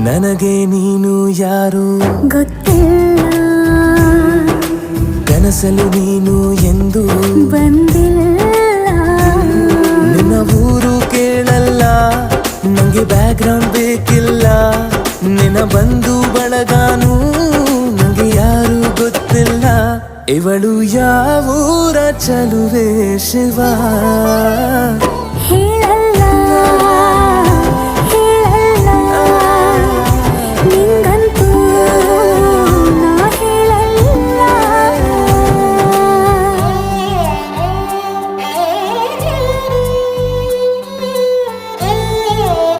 ನನಗೆ ನೀನು ಯಾರು ಗೊತ್ತಿಲ್ಲ, ಕನಸಲು ನೀನು ಎಂದು ಬಂದಿಲ್ಲ. ನಿನ್ನ ಊರು ಕೇಳಲ್ಲ, ನಂಗೆ ಬ್ಯಾಕ್ಗ್ರೌಂಡ್ ಬೇಕಿಲ್ಲ. ನಿನ್ನ ಬಂಧು ಬಳಗಾನು ನಂಗೆ ಯಾರು ಗೊತ್ತಿಲ್ಲ. ಇವಳು ಯಾವೂರ ಚಲುವೆ ಶಿವ.